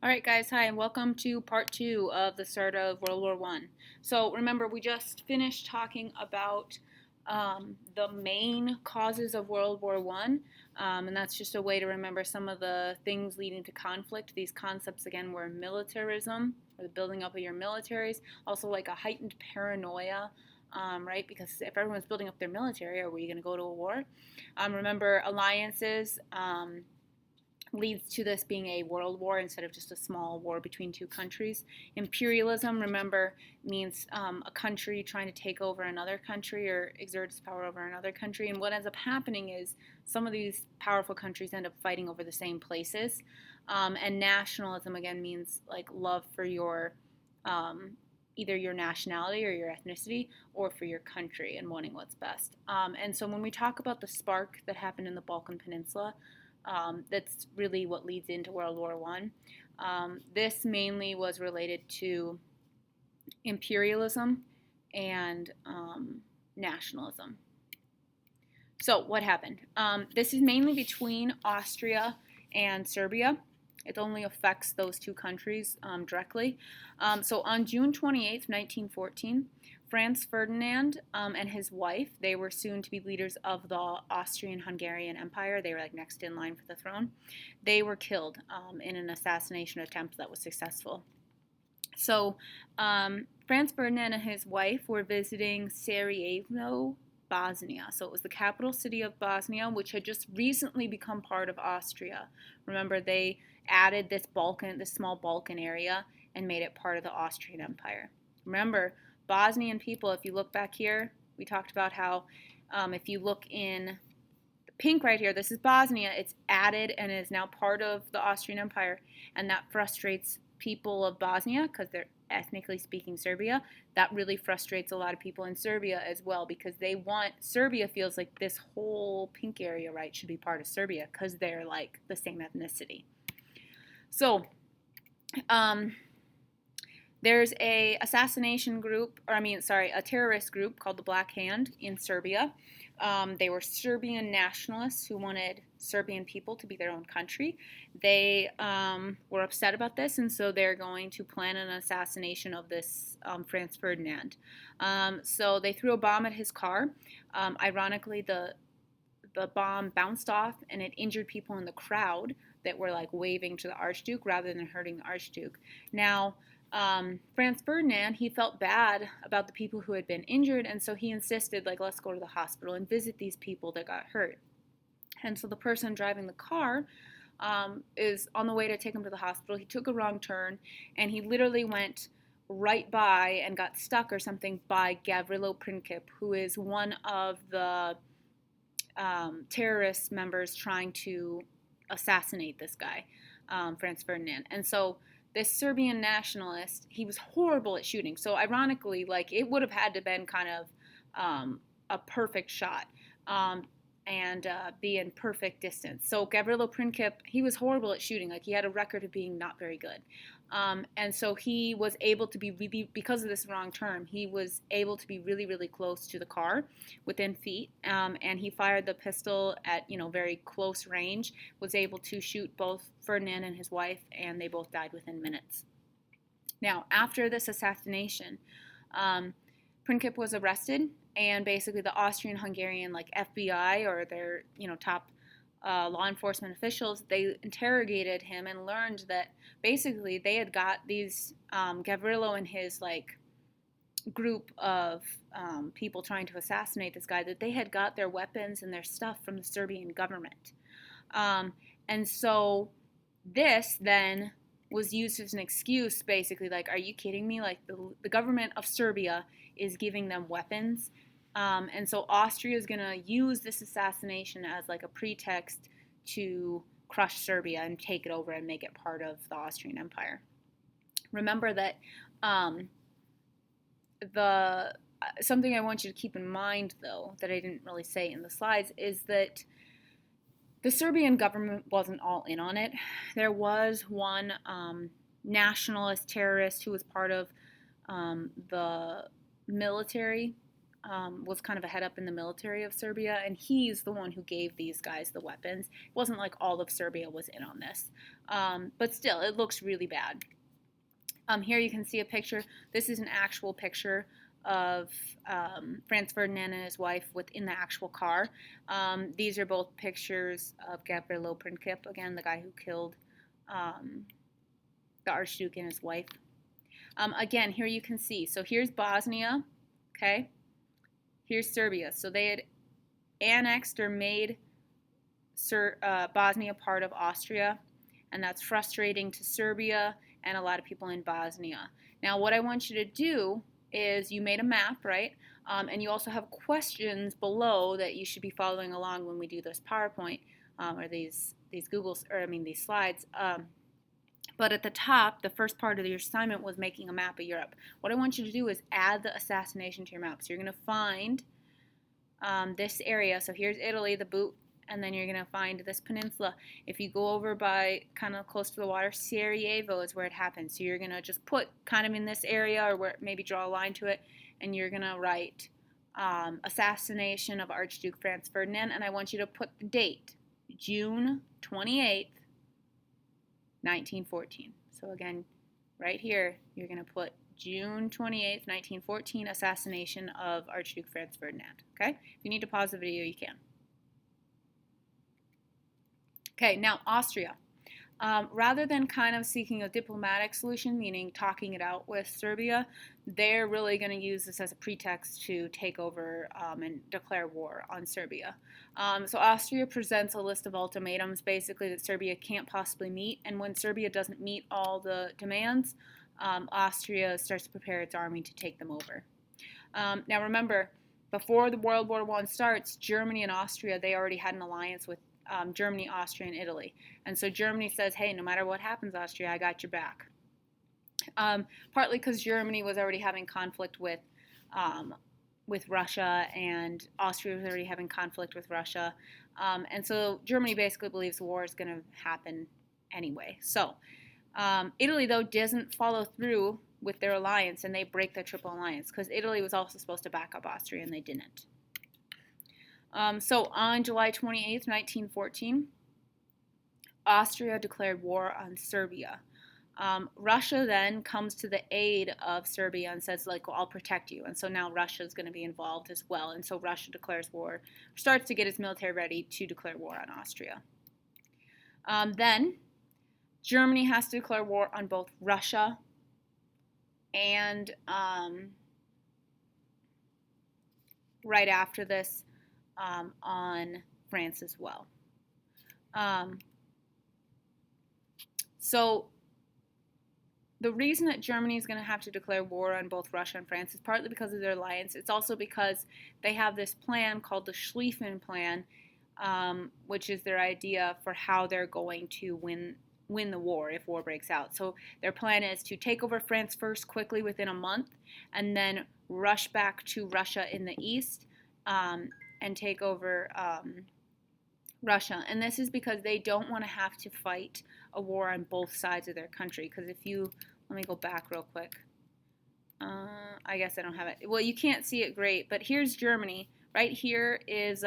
All right, guys, hi, and welcome to part two of the start of World War One. So remember, we just finished talking about the main causes of World War One, and that's just a way to remember some of the things leading to conflict. These concepts again were militarism, or the building up of your militaries, also like a heightened paranoia. Right, because if everyone's building up their military, are we going to go to a war? Remember, alliances leads to this being a world war instead of just a small war between two countries. Imperialism, remember, means a country trying to take over another country or exert its power over another country. And what ends up happening is some of these powerful countries end up fighting over the same places. And nationalism, again, means like love for your either your nationality or your ethnicity or for your country and wanting what's best. And so when we talk about the spark that happened in the Balkan Peninsula, that's really what leads into World War One. This mainly was related to imperialism and nationalism. So what happened? This is mainly between Austria and Serbia. It only affects those two countries directly. So on June 28th, 1914, Franz Ferdinand and his wife, they were soon to be leaders of the Austrian-Hungarian Empire. They were like next in line for the throne. They were killed in an assassination attempt that was successful. So Franz Ferdinand and his wife were visiting Sarajevo, Bosnia. So it was the capital city of Bosnia, which had just recently become part of Austria. Remember, they added this small Balkan area, and made it part of the Austrian Empire. Remember, Bosnian people, if you look back here, we talked about how if you look in the pink right here, this is Bosnia. It's added and is now part of the Austrian Empire, and that frustrates people of Bosnia because they're ethnically speaking Serbia. That really frustrates a lot of people in Serbia as well because Serbia feels like this whole pink area, right, should be part of Serbia because they're like the same ethnicity. So, there's a terrorist group called the Black Hand in Serbia. They were Serbian nationalists who wanted Serbian people to be their own country. They were upset about this, and so they're going to plan an assassination of this Franz Ferdinand. So they threw a bomb at his car. Ironically, the bomb bounced off and it injured people in the crowd that were like waving to the Archduke rather than hurting the Archduke. Now, Franz Ferdinand, he felt bad about the people who had been injured, and so he insisted, like, let's go to the hospital and visit these people that got hurt. And so the person driving the car is on the way to take him to the hospital. He took a wrong turn, and he literally went right by and got stuck or something by Gavrilo Princip, who is one of the terrorist members trying to assassinate this guy, Franz Ferdinand. And so this Serbian nationalist, he was horrible at shooting. So ironically, like it would have had to been kind of a perfect shot. And be in perfect distance. So Gavrilo Princip, he was horrible at shooting. Like he had a record of being not very good. And so he was able to be really, because of this wrong turn, he was able to be really, really close to the car within feet. And he fired the pistol at, very close range, was able to shoot both Ferdinand and his wife, and they both died within minutes. Now, after this assassination, Princip was arrested, and basically the Austrian-Hungarian like FBI or their top law enforcement officials, they interrogated him and learned that basically they had got these Gavrilo and his like group of people trying to assassinate this guy, that they had got their weapons and their stuff from the Serbian government. And so this then was used as an excuse, basically, like, are you kidding me? Like, the government of Serbia is giving them weapons. And so Austria is going to use this assassination as, like, a pretext to crush Serbia and take it over and make it part of the Austrian Empire. Remember that something I want you to keep in mind, though, that I didn't really say in the slides, is that the Serbian government wasn't all in on it. There was one nationalist terrorist who was part of the military was kind of a head up in the military of Serbia, and he's the one who gave these guys the weapons. It wasn't like all of Serbia was in on this, but still, it looks really bad. Here you can see a picture. This is an actual picture of Franz Ferdinand and his wife within the actual car. These are both pictures of Gavrilo Princip, again, the guy who killed the Archduke and his wife. Again, here you can see. So here's Bosnia, okay? Here's Serbia. So they had annexed or made Bosnia part of Austria, and that's frustrating to Serbia and a lot of people in Bosnia. Now, what I want you to do is you made a map, right? And you also have questions below that you should be following along when we do this PowerPoint or these slides. But at the top, the first part of your assignment was making a map of Europe. What I want you to do is add the assassination to your map. So you're going to find this area. So here's Italy, the boot, and then you're going to find this peninsula. If you go over by kind of close to the water, Sarajevo is where it happens. So you're going to just put kind of in this area, or where maybe draw a line to it, and you're going to write assassination of Archduke Franz Ferdinand, and I want you to put the date, June 28th, 1914. So again, right here, you're going to put June 28th, 1914, assassination of Archduke Franz Ferdinand. Okay? If you need to pause the video, you can. Okay, now Austria. Rather than kind of seeking a diplomatic solution, meaning talking it out with Serbia, they're really going to use this as a pretext to take over and declare war on Serbia. So Austria presents a list of ultimatums, basically, that Serbia can't possibly meet, and when Serbia doesn't meet all the demands, Austria starts to prepare its army to take them over. Now remember, before the World War I starts, Germany and Austria, they already had an alliance with Germany, Austria, and Italy. And so Germany says, hey, no matter what happens, Austria, I got your back. Partly because Germany was already having conflict with Russia, and Austria was already having conflict with Russia. And so Germany basically believes the war is going to happen anyway. So Italy, though, doesn't follow through with their alliance, and they break their triple alliance, because Italy was also supposed to back up Austria, and they didn't. So on July 28th, 1914, Austria declared war on Serbia. Russia then comes to the aid of Serbia and says, like, well, I'll protect you. And so now Russia is going to be involved as well. And so Russia declares war, starts to get its military ready to declare war on Austria. Then Germany has to declare war on both Russia and right after this, on France as well. So the reason that Germany is going to have to declare war on both Russia and France is partly because of their alliance. It's also because they have this plan called the Schlieffen Plan, which is their idea for how they're going to win the war if war breaks out. So their plan is to take over France first quickly within a month, and then rush back to Russia in the east, and take over Russia. And this is because they don't want to have to fight a war on both sides of their country. Because if you, let me go back real quick. I guess I don't have it. Well, you can't see it great, but here's Germany. Right here is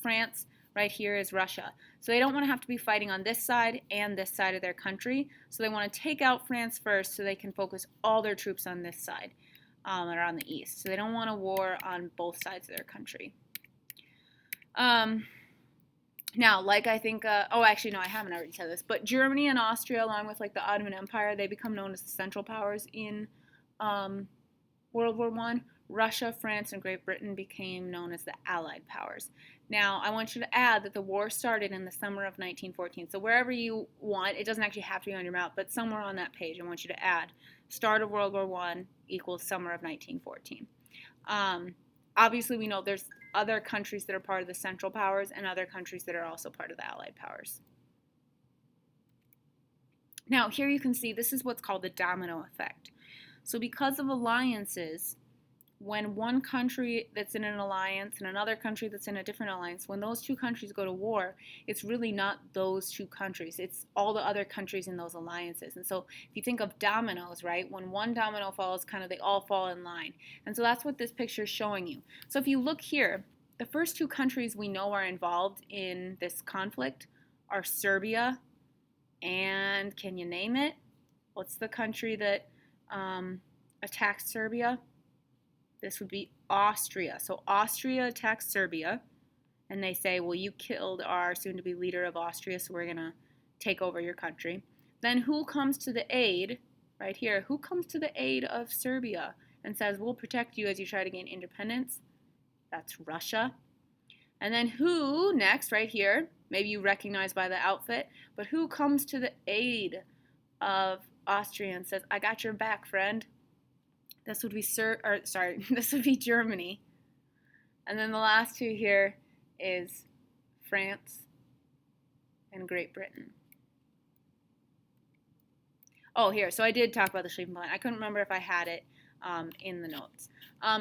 France. Right here is Russia. So they don't want to have to be fighting on this side and this side of their country. So they want to take out France first so they can focus all their troops on this side, or on the east. So they don't want a war on both sides of their country. Now, like I think, oh, actually, no, I haven't already said this, but Germany and Austria, along with like the Ottoman Empire, they become known as the Central Powers in World War I. Russia, France, and Great Britain became known as the Allied Powers. Now, I want you to add that the war started in the summer of 1914. So wherever you want, it doesn't actually have to be on your map, but somewhere on that page, I want you to add start of World War I equals summer of 1914. Obviously, we know there's other countries that are part of the Central Powers and other countries that are also part of the Allied Powers. Now, here you can see this is what's called the domino effect. So because of alliances, when one country that's in an alliance and another country that's in a different alliance, when those two countries go to war, it's really not those two countries. It's all the other countries in those alliances. And so if you think of dominoes, right, when one domino falls, kind of they all fall in line. And so that's what this picture is showing you. So if you look here, the first two countries we know are involved in this conflict are Serbia and, can you name it? What's the country that attacked Serbia? This would be Austria. So Austria attacks Serbia, and they say, well, you killed our soon-to-be leader of Austria, so we're going to take over your country. Then who comes to the aid, right here, who comes to the aid of Serbia and says, we'll protect you as you try to gain independence? That's Russia. And then who next, right here, maybe you recognize by the outfit, but who comes to the aid of Austria and says, I got your back, friend? This would be this would be Germany. And then the last two here is France and Great Britain. Oh, here. So I did talk about the Schlieffen Plan. I couldn't remember if I had it in the notes.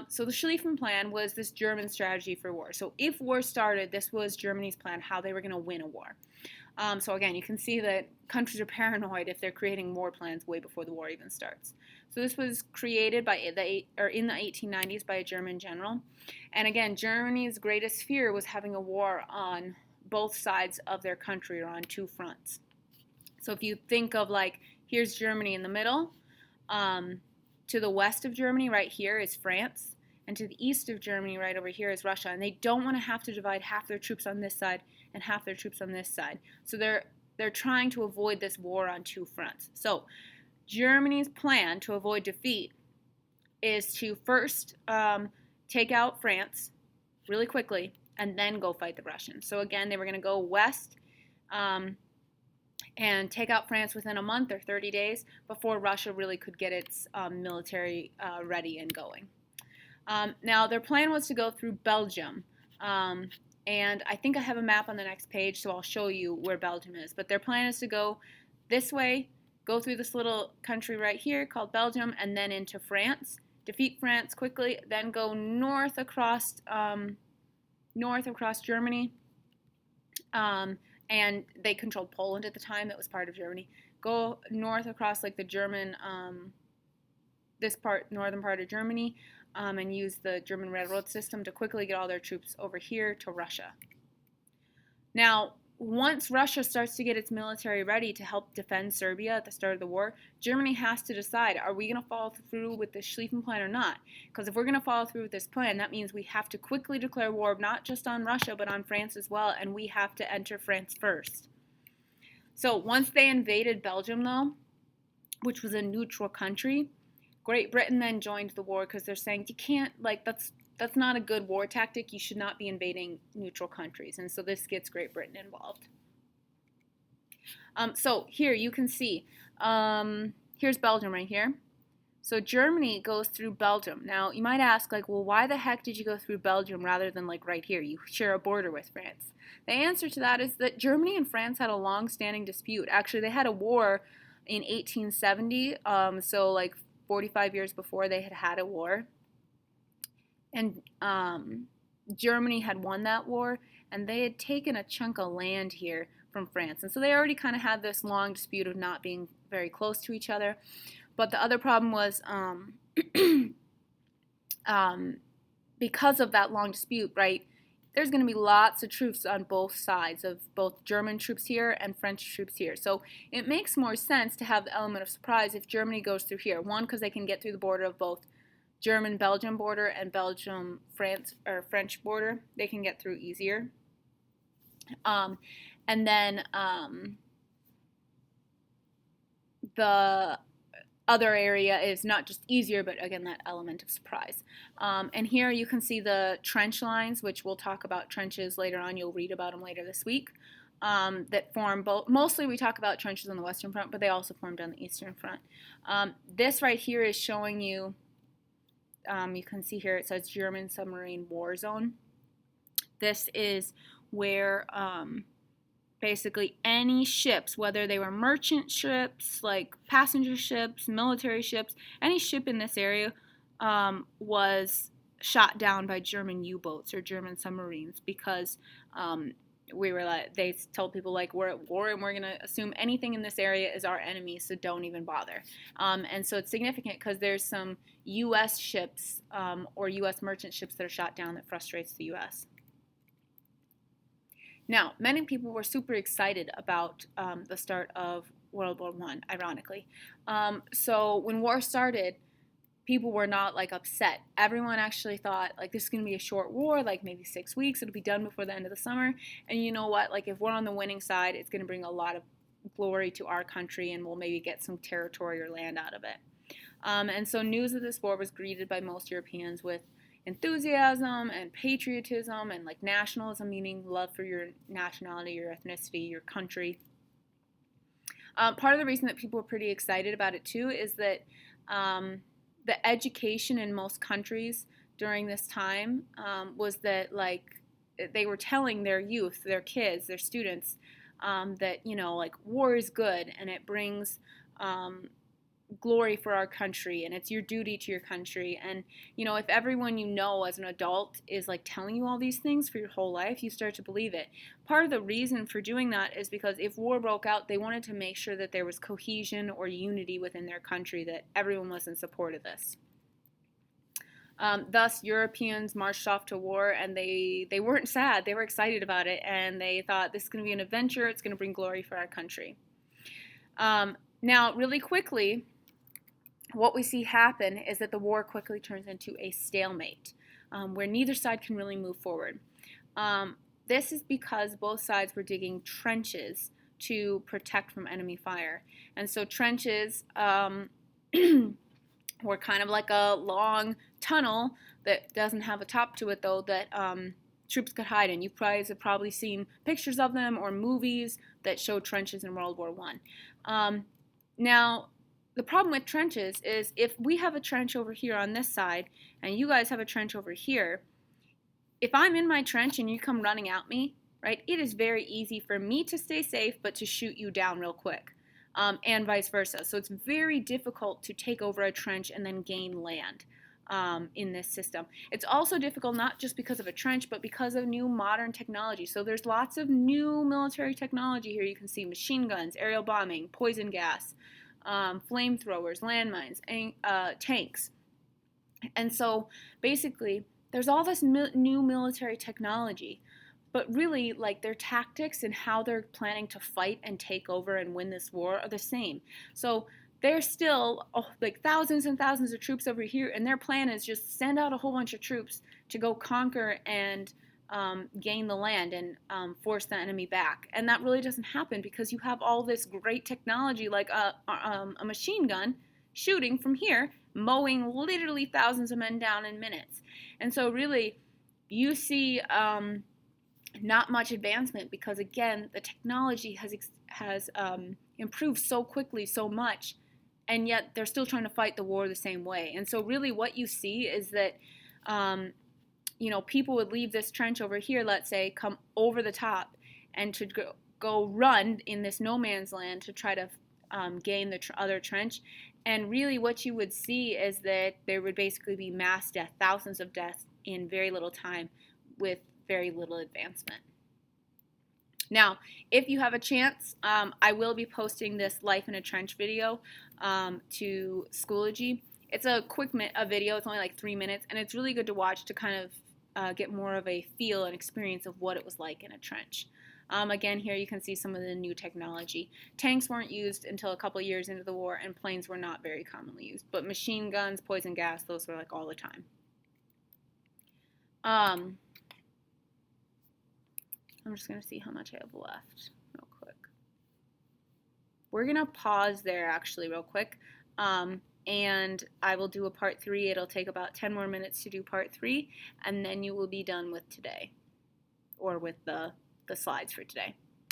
So the Schlieffen Plan was this German strategy for war. So if war started, this was Germany's plan, how they were going to win a war. So again, you can see that countries are paranoid if they're creating war plans way before the war even starts. So this was created in the 1890s by a German general. And again, Germany's greatest fear was having a war on both sides of their country or on two fronts. So if you think of like, here's Germany in the middle, to the west of Germany right here is France, and to the east of Germany right over here is Russia. And they don't want to have to divide half their troops on this side and half their troops on this side. So they're trying to avoid this war on two fronts. So Germany's plan to avoid defeat is to first take out France really quickly and then go fight the Russians. So again, they were going to go west and take out France within a month or 30 days before Russia really could get its military ready and going. Now, their plan was to go through Belgium. And I think I have a map on the next page, so I'll show you where Belgium is. But their plan is to go this way, go through this little country right here called Belgium, and then into France, defeat France quickly, then go north across Germany. And they controlled Poland at the time. That was part of Germany. Go north across like the German, northern part of Germany, and use the German railroad system to quickly get all their troops over here to Russia. Now, once Russia starts to get its military ready to help defend Serbia at the start of the war, Germany has to decide, are we going to follow through with the Schlieffen Plan or not? Because if we're going to follow through with this plan, that means we have to quickly declare war not just on Russia, but on France as well, and we have to enter France first. So once they invaded Belgium, though, which was a neutral country, Great Britain then joined the war because they're saying, you can't, like, that's not a good war tactic. You should not be invading neutral countries. And so this gets Great Britain involved. So here you can see, here's Belgium right here. So Germany goes through Belgium. Now, you might ask, like, well, why the heck did you go through Belgium rather than, like, right here? You share a border with France. The answer to that is that Germany and France had a long-standing dispute. Actually, they had a war in 1870, so, like, 45 years before they had a war. And Germany had won that war, and they had taken a chunk of land here from France. And so they already kind of had this long dispute of not being very close to each other. But the other problem was because of that long dispute, right, there's going to be lots of troops on both sides, of both German troops here and French troops here. So it makes more sense to have the element of surprise if Germany goes through here. One, because they can get through the border of both German-Belgium border and Belgium-France or French border. They can get through easier. And then the other area is not just easier, but again, that element of surprise. And here you can see the trench lines, which we'll talk about trenches later on. You'll read about them later this week, that form both. Mostly we talk about trenches on the Western Front, but they also formed on the Eastern Front. This right here is showing you, you can see here it says German submarine war zone. This is where basically any ships, whether they were merchant ships, like passenger ships, military ships, any ship in this area was shot down by German U-boats or German submarines because we were like, they told people like, we're at war and we're going to assume anything in this area is our enemy, so don't even bother. And so it's significant because there's some U.S. ships or U.S. merchant ships that are shot down that frustrates the U.S. Now, many people were super excited about the start of World War I, ironically. So when war started, people were not like upset. Everyone actually thought like this is going to be a short war, like maybe 6 weeks. It'll be done before the end of the summer. And you know what? Like if we're on the winning side, it's going to bring a lot of glory to our country, and we'll maybe get some territory or land out of it. And so news of this war was greeted by most Europeans with enthusiasm and patriotism and like nationalism, meaning love for your nationality, your ethnicity, your country. Part of the reason that people were pretty excited about it too is that the education in most countries during this time was that like they were telling their youth, their kids, their students that, you know, like war is good and it brings glory for our country and it's your duty to your country. And you know, if everyone you know as an adult is like telling you all these things for your whole life, you start to believe it. Part of the reason for doing that is because if war broke out, they wanted to make sure that there was cohesion or unity within their country, that everyone was in support of this. Thus, Europeans marched off to war, and they weren't sad. They were excited about it, and they thought this is going to be an adventure. It's going to bring glory for our country. Now, really quickly, what we see happen is that the war quickly turns into a stalemate where neither side can really move forward. This is because both sides were digging trenches to protect from enemy fire. And so trenches were kind of like a long tunnel that doesn't have a top to it, though, that troops could hide in. You guys have probably seen pictures of them or movies that show trenches in World War I. Now, the problem with trenches is if we have a trench over here on this side and you guys have a trench over here, if I'm in my trench and you come running at me, right, it is very easy for me to stay safe but to shoot you down real quick, and vice versa. So it's very difficult to take over a trench and then gain land in this system. It's also difficult not just because of a trench but because of new modern technology. So there's lots of new military technology here. You can see machine guns, aerial bombing, poison gas, flamethrowers, landmines, and tanks. And so basically there's all this new military technology, but really like their tactics and how they're planning to fight and take over and win this war are the same. So there's still like thousands and thousands of troops over here, and their plan is just send out a whole bunch of troops to go conquer and gain the land and force the enemy back. And that really doesn't happen because you have all this great technology like a machine gun shooting from here, mowing literally thousands of men down in minutes. And so really you see not much advancement because, again, the technology has improved so quickly, so much, and yet they're still trying to fight the war the same way. And so really what you see is that you know, people would leave this trench over here, let's say, come over the top and to go run in this no man's land to try to gain the other trench. And really what you would see is that there would basically be mass death, thousands of deaths in very little time with very little advancement. Now, if you have a chance, I will be posting this Life in a Trench video to Schoology. It's a quick video. It's only like 3 minutes, and it's really good to watch to kind of get more of a feel and experience of what it was like in a trench. Again, here you can see some of the new technology. Tanks weren't used until a couple of years into the war, and planes were not very commonly used. But machine guns, poison gas, those were like all the time. I'm just going to see how much I have left real quick. We're going to pause there actually real quick. And I will do a part 3. It'll take about 10 more minutes to do part 3, and then you will be done with today, or with the slides for today.